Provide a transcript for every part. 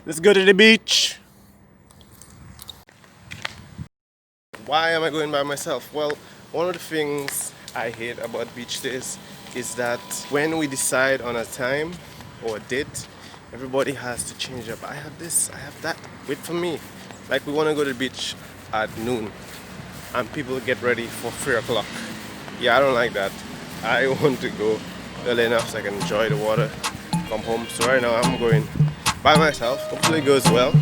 Let's go to the beach. Why am I going by myself? Well, one of the things I hate about beach days is that when we decide on a time or a date, everybody has to change up. I have this, I have that. Wait for me. Like we want to go to the beach at noon and people get ready for 3 o'clock. Yeah, I don't like that. I want to go early enough so I can enjoy the water, come home. So right now I'm going by myself. Hopefully it goes well.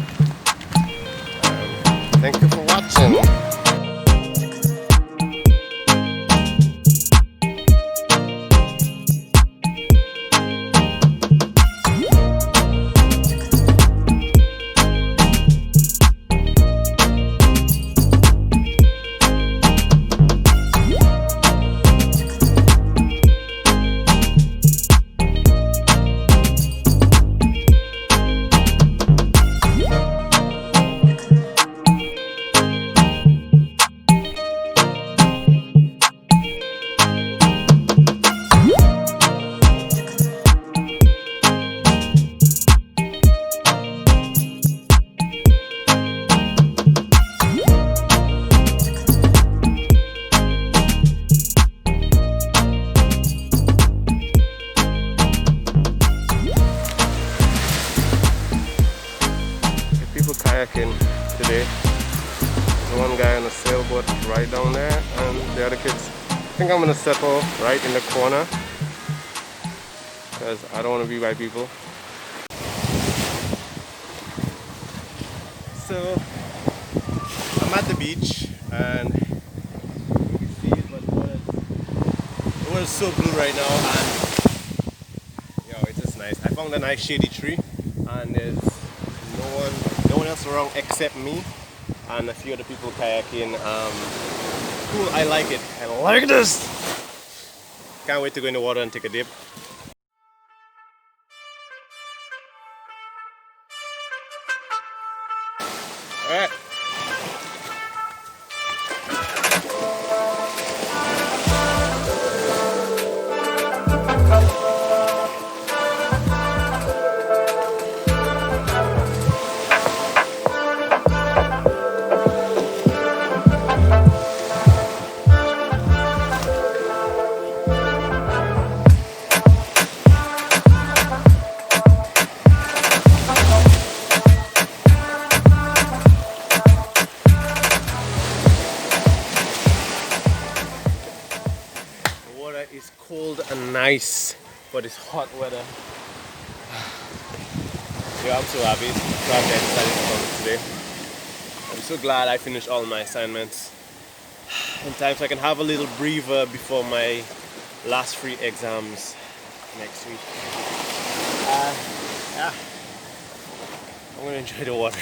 Thank you for watching. People kayaking today. There's one guy on a sailboat right down there, and the other kids. I think I'm gonna settle right in the corner because I don't want to be by people. So I'm at the beach, and you can see it, but the water is so blue right now, and it's just nice. I found a nice shady tree, and there's no one else around except me and a few other people kayaking. Cool, I like it. I like this. Can't wait to go in the water and take a dip. Alright. It's cold and nice, but it's hot weather. Yeah, I'm so happy. I decided to come today. I'm so glad I finished all my assignments in time so I can have a little breather before my last 3 exams next week. Yeah, I'm gonna enjoy the water.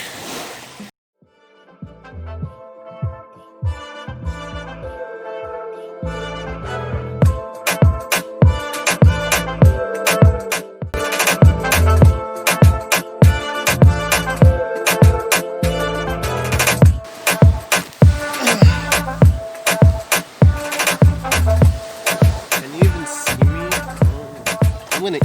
I'm gonna eat.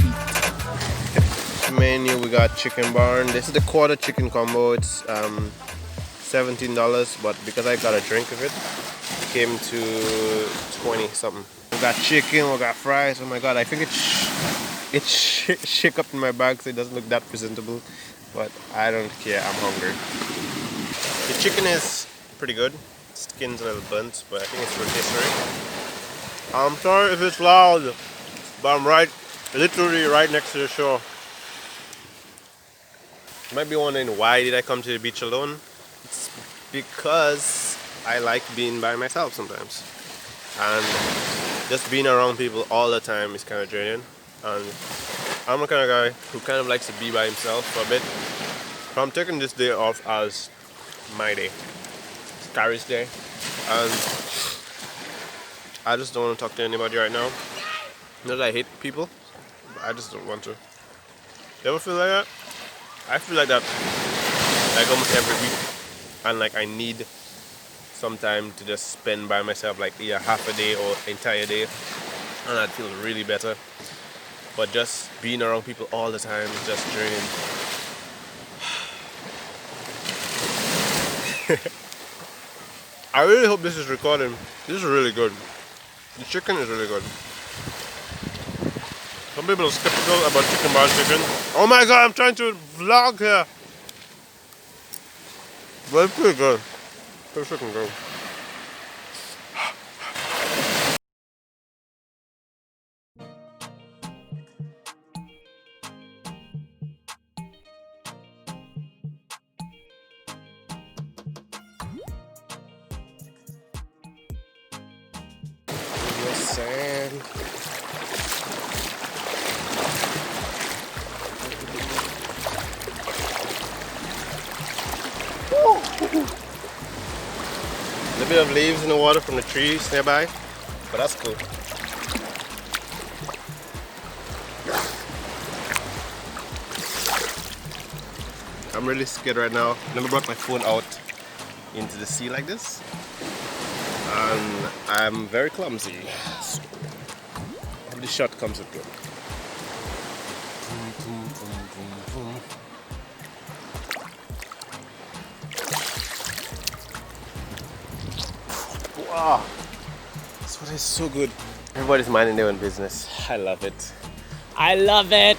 Menu, we got chicken barn. This is the quarter chicken combo. It's $17, but because I got a drink of it, it came to 20 something. We got chicken, we got fries. Oh my god, I think it's shake up in my bag so it doesn't look that presentable, but I don't care. I'm hungry. The chicken is pretty good. Skin's a little burnt, but I think it's rotisserie. I'm sorry if it's loud, but I'm literally right next to the shore. You might be wondering, why did I come to the beach alone? It's because I like being by myself sometimes, and just being around people all the time is kind of draining. And I'm the kind of guy who kind of likes to be by himself for a bit. So I'm taking this day off as my day. It's Carrie's day, and I just don't want to talk to anybody right now. Not that I hate people, but I just don't want to. You ever feel like that? I feel like that like almost every week, and like I need some time to just spend by myself, like either half a day or entire day, and I'd feel really better. But just being around people all the time is just draining. I really hope this is recording. This is really good. The chicken is really good. Some people are skeptical about chicken bar chicken. Oh my god, I'm trying to vlog here. But it's pretty good. It's freaking good. Sand. A little bit of leaves in the water from the trees nearby, but that's cool. I'm really scared right now. Never brought my phone out into the sea like this, and I'm very clumsy. So the shot comes with good. Wow, this water is so good. Everybody's minding their own business. I love it. I love it.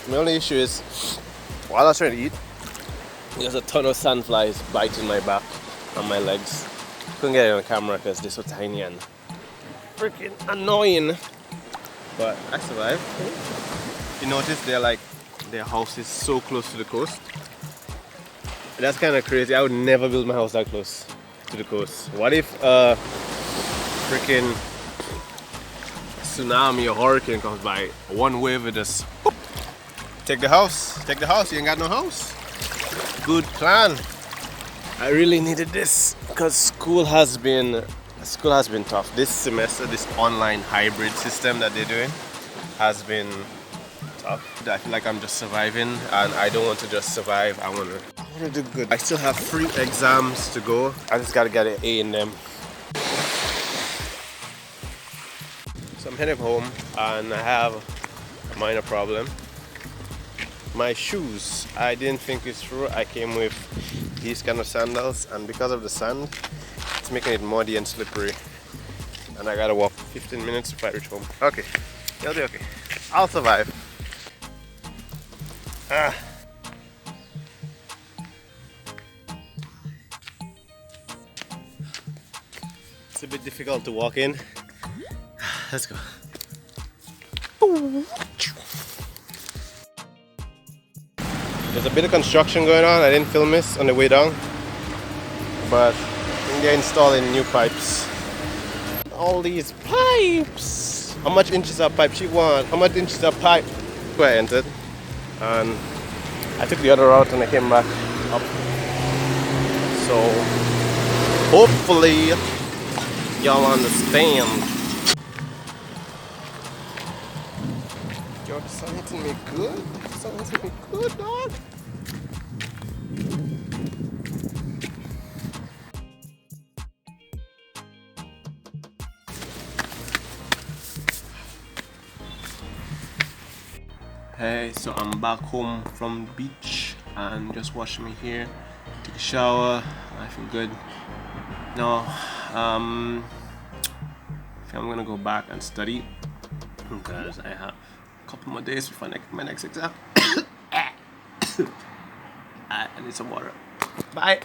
My only issue is, while I was trying to eat, there's a ton of sandflies biting my back and my legs. Couldn't get it on camera because they're so tiny and freaking annoying. But I survived. You notice their house is so close to the coast. That's kind of crazy. I would never build my house that close to the coast. What if freaking tsunami or hurricane comes by? One wave with us. Take the house. Take the house. You ain't got no house. Good plan. I really needed this because school has been tough. This semester, this online hybrid system that they're doing has been tough. I feel like I'm just surviving, and I don't want to just survive. I want to do good. I still have 3 exams to go. I just gotta get an A in them. So I'm heading home, and I have a minor problem. My shoes, I didn't think it through. I came with these kind of sandals, and because of the sand, it's making it muddy and slippery. And I gotta walk 15 minutes if I reach home. Okay, it'll be okay. I'll survive. It's a bit difficult to walk in. Let's go. There's a bit of construction going on. I didn't film this on the way down, but I think they're installing new pipes. All these pipes! How much inches of pipe she want? How much inches of pipe? Where I entered, and I took the other route and I came back up. So hopefully y'all understand. Yo, the sun hitting me good. The sun hitting me good, dog. Hey, so I'm back home from the beach and just washed my hair, took a shower. I feel good. Now, I think I'm gonna go back and study because I have a couple more days before my next exam. I need some water. Bye.